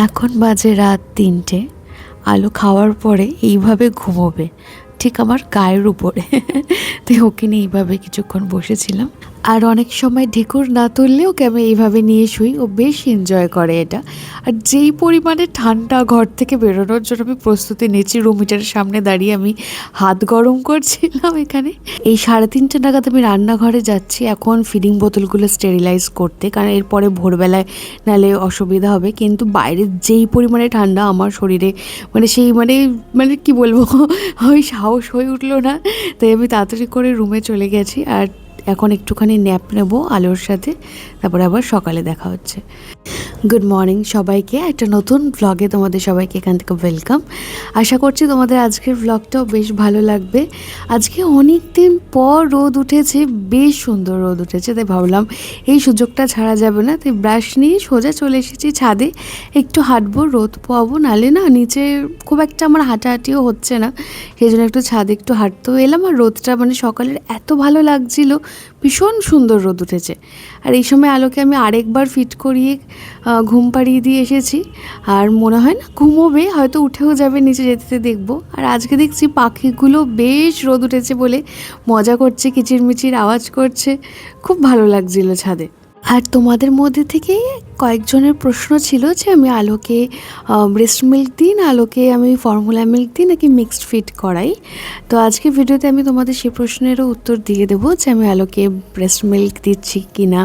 এখন বাজে রাত ৩টে। আলো খাওয়ার পরে এইভাবে ঘুমোবে, ঠিক আমার গায়ের উপরে। তো ওকে নিয়ে এইভাবে কিছুক্ষণ বসেছিলাম। আর অনেক সময় ঢেকুর না তুললে ওকে আমি এইভাবে নিয়ে শুই, ও বেশ এনজয় করে এটা। আর যেই পরিমাণে ঠান্ডা, ঘর থেকে বেরোনোর জন্য আমি প্রস্তুতি নিচ্ছি, রুম হিটারের সামনে দাঁড়িয়ে আমি হাত গরম করছিলাম এখানে। এই 3:30 নাগাদ আমি রান্নাঘরে যাচ্ছি এখন ফিডিং বোতলগুলো স্টেরিলাইজ করতে, কারণ এরপরে ভোরবেলায় নাহলে অসুবিধা হবে। কিন্তু বাইরে যেই পরিমাণে ঠান্ডা, আমার শরীরে সেই মানে কি বলবো, ওই সাহস হয়ে উঠলো না। তাই আমি তাড়াতাড়ি করে রুমে চলে গেছি। আর এখন একটুখানি ন্যাপ নেবো আলোর সাথে, তারপরে আবার সকালে দেখা হচ্ছে। গুড মর্নিং সবাইকে, একটা নতুন ভ্লগে তোমাদের সবাইকে এখান থেকে ওয়েলকাম। আশা করছি তোমাদের আজকের ভ্লগটাও বেশ ভালো লাগবে। আজকে অনেক দিন পর রোদ উঠেছে, বেশ সুন্দর রোদ উঠেছে, তাই ভাবলাম এই সুযোগটা ছাড়া যাবে না। তাই ব্রাশ নিয়ে সোজা চলে এসেছি ছাদে, একটু হাঁটবো, রোদ পাবো, নালে না নিচে খুব একটা আমার হাঁটাহাঁটিও হচ্ছে না, সেই জন্য একটু ছাদে একটু হাঁটতেও এলাম। আর রোদটা সকালের এত ভালো লাগছিল, ভীষণ সুন্দর রোদ উঠেছে। আর এই সময় আলোকে আমি আরেকবার ফিট করিয়ে ঘুম পাড়িয়ে দিয়ে এসেছি। আর মনে হয় না ঘুমোবে, হয়তো উঠেও যাবে, নিচে যেতে দেখবো। আর আজকে দেখছি পাখিগুলো বেশ রোদ উঠেছে বলে মজা করছে, কিচিরমিচির আওয়াজ করছে, খুব ভালো লাগছিল ছাদে। আর তোমাদের মধ্যে থেকে কয়েকজনের প্রশ্ন ছিল যে আমি আলোকে ব্রেস্ট মিল্ক দিই না আলোকে আমি ফর্মুলা মিল্ক দিই নাকি মিক্সড ফিড করাই। তো আজকে ভিডিওতে আমি তোমাদের সেই প্রশ্নেরও উত্তর দিয়ে দেবো যে আমি আলোকে ব্রেস্ট মিল্ক দিচ্ছি কি না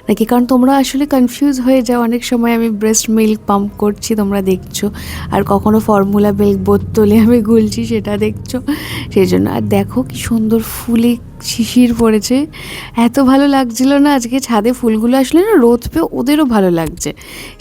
নাকি, কারণ তোমরা আসলে কনফিউজ হয়ে যাও অনেক সময়। আমি ব্রেস্ট মিল্ক পাম্প করছি তোমরা দেখছো, আর কখনো ফর্মুলা মিল্ক বোতলে আমি গুলছি সেটা দেখছো, সেই জন্য। আর দেখো কি সুন্দর ফুলে শিশির পড়েছে, এত ভালো লাগছিল না আজকে ছাদে। ফুলগুলো আসলে না রোদ পেয়ে ওদেরও ভালো লাগছে,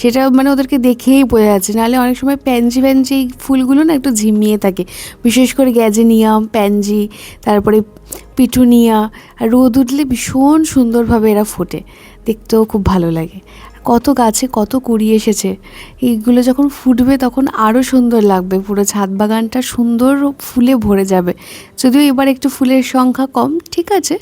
সেটা ওদেরকে দেখেই বোঝা যাচ্ছে। নাহলে অনেক সময় প্যানজি এই ফুলগুলো না একটু ঝিমিয়ে থাকে, বিশেষ করে গ্যাজেনিয়াম, প্যানজি, তারপরে পিটুনিয়া। আর রোদ উঠলে ভীষণ সুন্দরভাবে এরা ফোটে, দেখতেও খুব ভালো লাগে। কত গাছে কত কুড়ি এসেছে, এইগুলো যখন ফুটবে তখন আরও সুন্দর লাগবে, পুরো ছাদ বাগানটা সুন্দর ফুলে ভরে যাবে। যদিও এবার একটু ফুলের সংখ্যা কম, ঠিক আছে,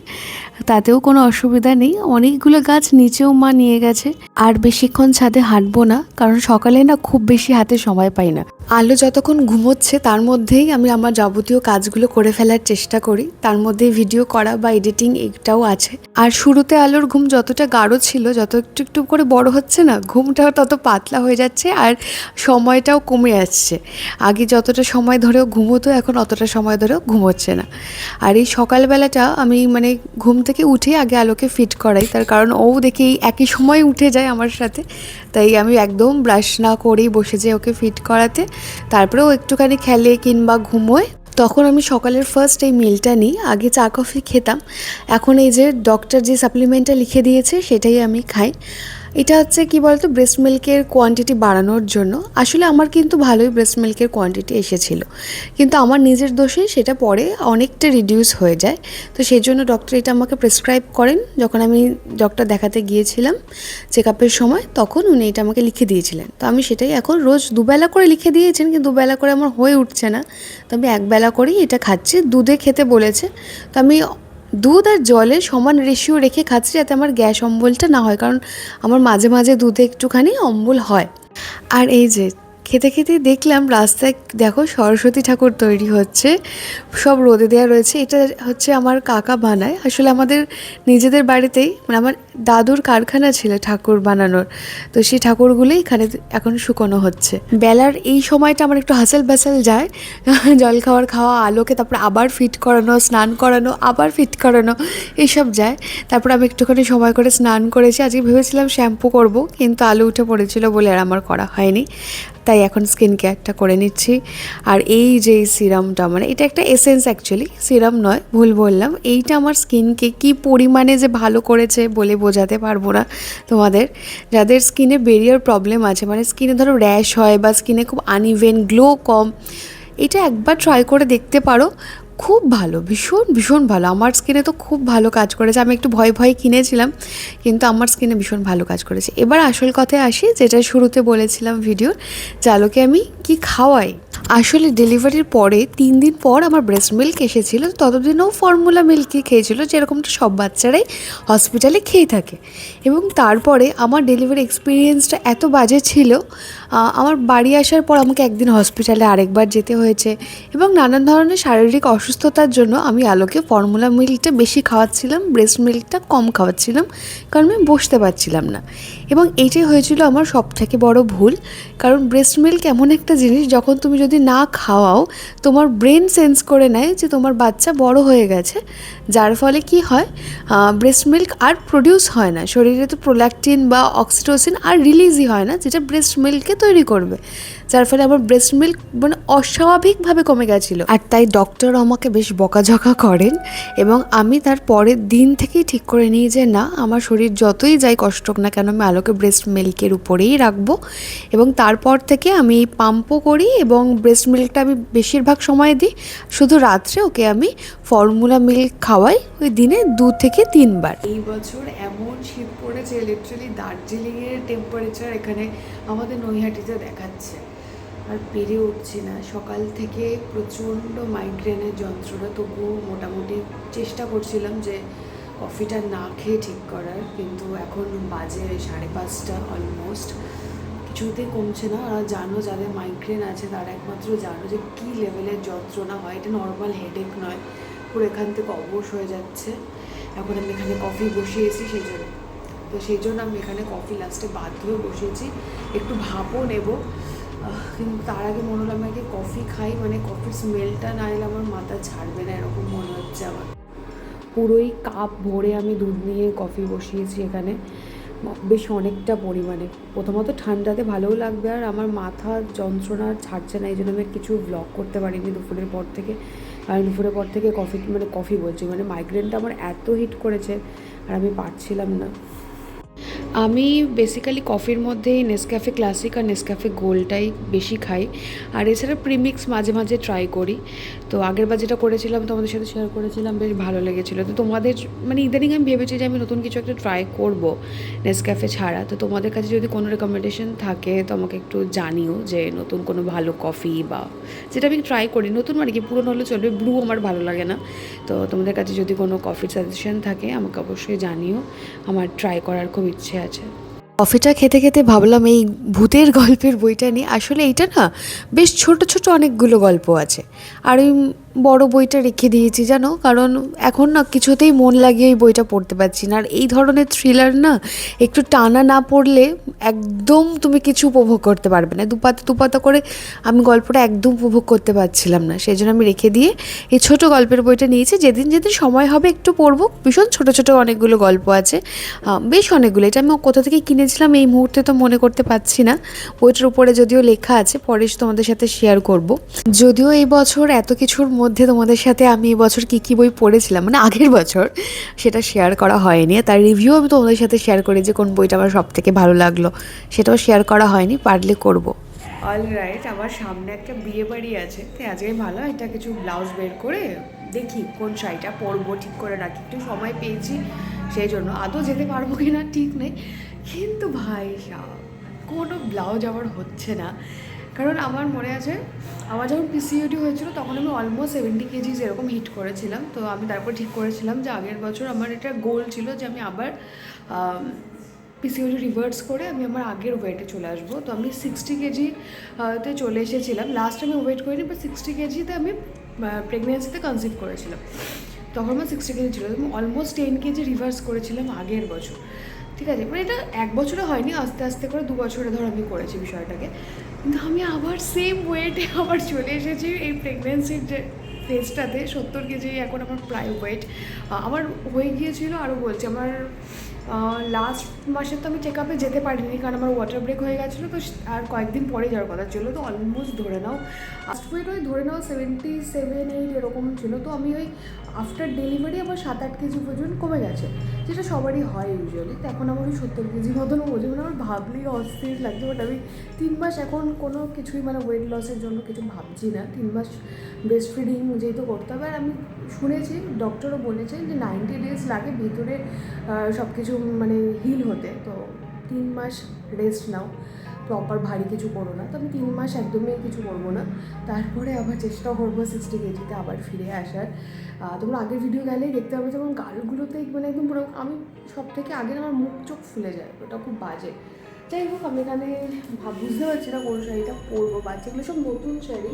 তাতেও কোনো অসুবিধা নেই। অনেকগুলো গাছ নিচেও মা নিয়ে গেছে। আর বেশিক্ষণ ছাদে হাঁটবো না, কারণ সকালে না খুব বেশি হাতে সময় পাই না। আলো যতক্ষণ ঘুমোচ্ছে তার মধ্যেই আমি আমার যাবতীয় কাজগুলো করে ফেলার চেষ্টা করি, তার মধ্যে ভিডিও করা বা এডিটিং এটাও আছে। আর শুরুতে আলোর ঘুম যতটা গাঢ় ছিল, যত একটু একটু করে বড় হচ্ছে না, ঘুমটাও তত পাতলা হয়ে যাচ্ছে আর সময়টাও কমে আসছে। আগে যতটা সময় ধরেও ঘুমোতো, এখন অতটা সময় ধরেও ঘুমোচ্ছে না। আর এই সকালবেলাটা আমি ঘুম থেকে উঠে আগে আলোকে ফিট করাই, তার কারণ ও দেখি একই সময় উঠে যায় আমার সাথে। তাই আমি একদম ব্রাশ না করেই বসে যাই ওকে ফিট করাতে। তারপরেও একটুখানি খেলে কিংবা ঘুমোয়, তখন আমি সকালের ফার্স্ট এই মিলটা নিই। আগে চা কফি খেতাম, এখন এই যে ডক্টর যে সাপ্লিমেন্টটা লিখে দিয়েছে সেটাই আমি খাই। এটা হচ্ছে কি বলতো, ব্রেস্ট মিল্কের কোয়ান্টিটি বাড়ানোর জন্য। আসলে আমার কিন্তু ভালোই ব্রেস্ট মিল্কের কোয়ান্টিটি এসেছিল, কিন্তু আমার নিজের দোষে সেটা পরে অনেকটা রিডিউস হয়ে যায়। তো সেই জন্য ডক্টর এটা আমাকে প্রেসক্রাইব করেন। যখন আমি ডক্টর দেখাতে গিয়েছিলাম চেক আপের সময়, তখন উনি এটা আমাকে লিখে দিয়েছিলেন। তো আমি সেটাই এখন রোজ দুবেলা করে লিখে দিয়েছেন, কিন্তু দুবেলা করে আমার হয়ে উঠছে না। তো আমি একবেলা করেই এটা খাচ্ছি। দুধে খেতে বলেছে, তো আমি দুধ আর জলে সমান রেশিও রেখে খাচ্ছি, যাতে আমার গ্যাস অম্বলটা না হয়, কারণ আমার মাঝে মাঝে দুধে একটুখানি অম্বল হয়। আর এই যে খেতে খেতে দেখলাম রাস্তায় দেখো সরস্বতী ঠাকুর তৈরি হচ্ছে, সব রোদে দেওয়া রয়েছে। এটা হচ্ছে আমার কাকা বানায়, আসলে আমাদের নিজেদের বাড়িতেই, আমার দাদুর কারখানা ছিল ঠাকুর বানানোর। তো সেই ঠাকুরগুলোই এখানে এখন শুকনো হচ্ছে। বেলার এই সময়টা আমার একটু হাসাল বাসাল যায়, জল খাওয়া, আলোকে তারপর আবার ফিট করানো, স্নান করানো, আবার ফিট করানো, এইসব যায়। তারপর আমি একটুখানি সময় করে স্নান করেছি। আজকে ভেবেছিলাম শ্যাম্পু করব, কিন্তু আলো উঠে পড়েছিল বলে আর আমার করা হয়নি। তাই এখন স্কিন কেয়ারটা করে নিচ্ছি। আর এই যে সিরামটা, এটা একটা এসেন্স, অ্যাকচুয়ালি সিরাম নয়, ভুল বললাম। এইটা আমার স্কিনকে কি পরিমাণে যে ভালো করেছে বলে বোঝাতে পারবো না তোমাদের। যাদের স্কিনে বেরিয়ার প্রবলেম আছে, স্কিনে ধরো র্যাশ হয় বা স্কিনে খুব আনইভেন গ্লো কম, এটা একবার ট্রাই করে দেখতে পারো। খুব ভালো, ভীষণ ভীষণ ভালো। আমার স্কিনে তো খুব ভালো কাজ করেছে। আমি একটু ভয় ভয় কিনেছিলাম, কিন্তু আমার স্কিনে ভীষণ ভালো কাজ করেছে। এবার আসল কথায় আসি, যেটা শুরুতে বলেছিলাম ভিডিওর, চালকে আমি কি খাওয়াই। আসলে ডেলিভারির পরে 3 দিন পর আমার ব্রেস্ট মিল্ক এসেছিলো। ততদিনও ফর্মুলা মিল্কই খেয়েছিল, যেরকমটা সব বাচ্চারাই হসপিটালে খেয়ে থাকে। এবং তারপরে আমার ডেলিভারি এক্সপিরিয়েন্সটা এত বাজে ছিল, আমার বাড়ি আসার পর আমাকে একদিন হসপিটালে আরেকবার যেতে হয়েছে। এবং নানান ধরনের শারীরিক অসুস্থতার জন্য আমি আলোকে ফর্মুলা মিল্কটা বেশি খাওয়াচ্ছিলাম, ব্রেস্ট মিল্কটা কম খাওয়াচ্ছিলাম, কারণ আমি বসতে পারছিলাম না। এবং এইটাই হয়েছিল আমার সবথেকে বড় ভুল। কারণ ব্রেস্ট মিল্ক এমন একটা জিনিস, যখন তুমি যদি না খাওয়াও, তোমার ব্রেন সেন্স করে নেয় যে তোমার বাচ্চা বড় হয়ে গেছে, যার ফলে কি হয়, ব্রেস্ট মিল্ক আর প্রডিউস হয় না শরীরে। তো প্রোল্যাকটিন বা অক্সিটোসিন আর রিলিজই হয় না, যেটা ব্রেস্ট মিল্ককে তৈরি করবে, যার ফলে আমার ব্রেস্ট মিল্ক মানে অস্বাভাবিকভাবে কমে গেছিলো। আর তাই ডক্টর আমাকে বেশ বকাঝকা করেন, এবং আমি তার পরের দিন থেকেই ঠিক করে নিই যে না, আমার শরীর যতই যাই কষ্ট হোক না কেন, আমি আলোকে ব্রেস্ট মিল্কের উপরেই রাখবো। এবং তারপর থেকে আমি পাম্পও করি, এবং ব্রেস্ট মিল্কটা আমি বেশিরভাগ সময় দিই। শুধু রাত্রে ওকে আমি ফর্মুলা মিল্ক খাওয়াই, ওই দিনে 2 থেকে 3 বার। এই বছর এমন শীত পড়েছে, লিটারালি দার্জিলিংয়ের টেম্পারেচার এখানে আমাদের নৈহাটিতে দেখাচ্ছে। আর পেরে উঠছি না, সকাল থেকে প্রচণ্ড মাইগ্রেনের যন্ত্রণা। তবুও মোটামুটি চেষ্টা করছিলাম যে কফিটা না খেয়ে ঠিক করার, কিন্তু এখন বাজে 5:30 অলমোস্ট, কিছুতেই কমছে না। আর জানো, যাদের মাইগ্রেন আছে তারা একমাত্র জানো যে কী লেভেলের যন্ত্রণা হয়। এটা নর্মাল হেডেক নয়, পুরো এখান থেকে অবশ হয়ে যাচ্ছে। এখন আমি এখানে কফি বসিয়েছি সেই জন্য আমি এখানে কফি লাস্টে বাধ্য হয়ে বসিয়েছি। একটু ভাপও নেব, কিন্তু তার আগে মনে হলো আমি আগে কফি খাই, মানে কফির স্মেলটা না এলে আমার মাথা ছাড়বে না, এরকম মনে হচ্ছে আমার। পুরোই কাপ ভরে আমি দুধ নিয়ে কফি বসিয়েছি এখানে, বেশ অনেকটা পরিমাণে। প্রথমত ঠান্ডাতে ভালোও লাগবে, আর আমার মাথা যন্ত্রণা ছাড়ছে না, এই জন্য আমি কিছু ব্লগ করতে পারিনি দুপুরের পর থেকে। আর দুপুরের পর থেকে কফি বলছি, মানে মাইগ্রেনটা আমার এত হিট করেছে, আর আমি পারছিলাম না। আমি বেসিক্যালি কফির মধ্যেই নেসক্যাফে ক্লাসিক আর নেসক্যাফে গোল্ডটাই বেশি খাই, আর এছাড়া প্রিমিক্স মাঝে মাঝে ট্রাই করি। তো আগেরবার যেটা করেছিলাম তোমাদের সাথে শেয়ার করেছিলাম, বেশ ভালো লেগেছিলো। তো তোমাদের মানে ইদানিং আমি ভেবেছি যে আমি নতুন কিছু একটা ট্রাই করব নেসক্যাফে ছাড়া। তো তোমাদের কাছে যদি কোনো রেকমেন্ডেশন থাকে তো আমাকে একটু জানিও, যে নতুন কোনো ভালো কফি বা যেটা আমি ট্রাই করি, নতুন মানে কি পুরনো হলে চলবে, ব্রু আমার ভালো লাগে না। তো তোমাদের কাছে যদি কোনো কফির সাজেশন থাকে আমাকে অবশ্যই জানিও, আমার ট্রাই করার খুব ইচ্ছে আছে। কফিটা খেতে খেতে ভাবলাম এই ভূতের গল্পের বইটা নিয়ে। আসলে এইটা না বেশ ছোট ছোট অনেকগুলো গল্প আছে, আর ওই বড় বইটা রেখে দিয়েছি জানো, কারণ এখন না কিছুতেই মন লাগিয়ে ওই বইটা পড়তে পারছি না। আর এই ধরনের থ্রিলার না একটু টানা না পড়লে একদম তুমি কিছু উপভোগ করতে পারবে না। দুপাতা করে আমি গল্পটা একদম উপভোগ করতে পারছিলাম না, সেই জন্য আমি রেখে দিয়ে এই ছোট গল্পের বইটা নিয়েছি। যেদিন যেদিন সময় হবে একটু পড়বো। ভীষণ ছোট ছোট অনেকগুলো গল্প আছে, বেশ অনেকগুলো। এটা আমি কোথা থেকে কিনেছিলাম এই মুহূর্তে তো মনে করতে পারছি না। বইটার উপরে যদিও লেখা আছে, পরে তোমাদের সাথে শেয়ার করব। যদিও এই বছর এত কিছুর মধ্যে তোমাদের সাথে আমি এই বছর কী কী বই পড়েছিলাম, মানে আগের বছর, সেটা শেয়ার করা হয়নি। তার রিভিউ আমি তোমাদের সাথে শেয়ার করি যে কোন বইটা আমার সব থেকে ভালো লাগলো, সেটাও শেয়ার করা হয়নি, পারলে করব। অলরাইট, আমার সামনে একটা বিয়ে বাড়ি আছে, তাই আজকে ভালো একটা কিছু ব্লাউজ বের করে দেখি কোন শাড়িটা পরবো, ঠিক করে রাখি। একটু সময় পেয়েছি সেই জন্য, আদৌ যেতে পারবো কি না ঠিক নেই, কিন্তু ভাই সাহেব কোনো ব্লাউজ আমার হচ্ছে না। কারণ আমার মনে আছে, আমার যখন পিসিওডি হয়েছিল তখন আমি অলমোস্ট 70 কেজিস এরকম হিট করেছিলাম। তো আমি তারপর ঠিক করেছিলাম যে আগের বছর আমার এটা গোল ছিল যে আমি আবার পিসিওডি রিভার্স করে আমি আমার আগের ওয়েটে চলে আসবো। তো আমি 60 কেজি তে চলে এসেছিলাম। লাস্ট আমি ওয়েট করিনি, বাট 60 কেজিতে আমি প্রেগনেন্সিতে কনসিভ করেছিলাম। তখন আমার 60 কেজি ছিল, আমি অলমোস্ট 10 কেজি রিভার্স করেছিলাম আগের বছর। ঠিক আছে, মানে এটা 1 বছরে হয়নি, আস্তে আস্তে করে 2 বছরে ধর আমি করেছি বিষয়টাকে। কিন্তু আমি আবার সেম ওয়েটে আবার চলে এসেছি এই প্রেগনেন্সির যে ফেজটাতে। 70 কেজি এখন আমার প্রায় ওয়েট। আমার হয়ে গিয়েছিলো, আরও বলছি, আমার লাস্ট মাসে তো আমি চেক আপে যেতে পারিনি, কারণ আমার ওয়াটার ব্রেক হয়ে গেছিলো, তো আর কয়েকদিন পরে যাওয়ার কথা ছিল। তো অলমোস্ট ধরে নাও ফার্স্ট ওয়েট ওই ধরে নাও 77-8 এরকম ছিল। তো আমি ওই আফটার ডেলিভারি আমার 7-8 কেজি ওজন কমে গেছে, যেটা সবারই হয় ইউজুয়ালি। তো এখন আমার ওই 70 কেজি মতনও ওজন, মানে আমার ভাবলেই অস্থির লাগছে। বাট আমি 3 মাস এখন কোনো কিছুই মানে ওয়েট লসের জন্য কিছু ভাবছি না। 3 মাস ব্রেস্ট ফিডিং যেহেতু করতে হবে, আর আমি শুনেছি ডক্টরও বলেছেন যে 90 ডেজ লাগে ভেতরে সব কিছু মানে হিল হতে। তো 3 মাস রেস্ট নাও, প্রপার ভারী কিছু করো না। তো আমি 3 মাস একদমই কিছু করবো না, তারপরে আবার চেষ্টা করবো 60 কেজিতে আবার ফিরে আসার। তোমরা আগের ভিডিও গেলেই দেখতে পাবে, যেমন গালগুলোতে মানে একদম পুরো, আমি সব থেকে আগে আমার মুখ চোখ ফুলে যায়, ওটা খুব বাজে। যাই হোক, আমি এখানে বুঝতে পারছি না কোন শাড়িটা পরবো। বাচ্চাগুলো সব নতুন শাড়ি,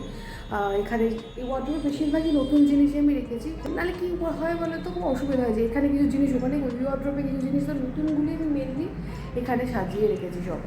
এখানে এই ওয়ার্ডরোবে বেশিরভাগই নতুন জিনিসই আমি রেখেছি। নাহলে কী হয় বলে তো খুব অসুবিধা হয় যে এখানে কিছু জিনিস, ওখানে ওই ওয়ার্ডরোবে কিছু জিনিস, তো নতুনগুলি আমি মেনলি এখানে সাজিয়ে রেখেছি সব।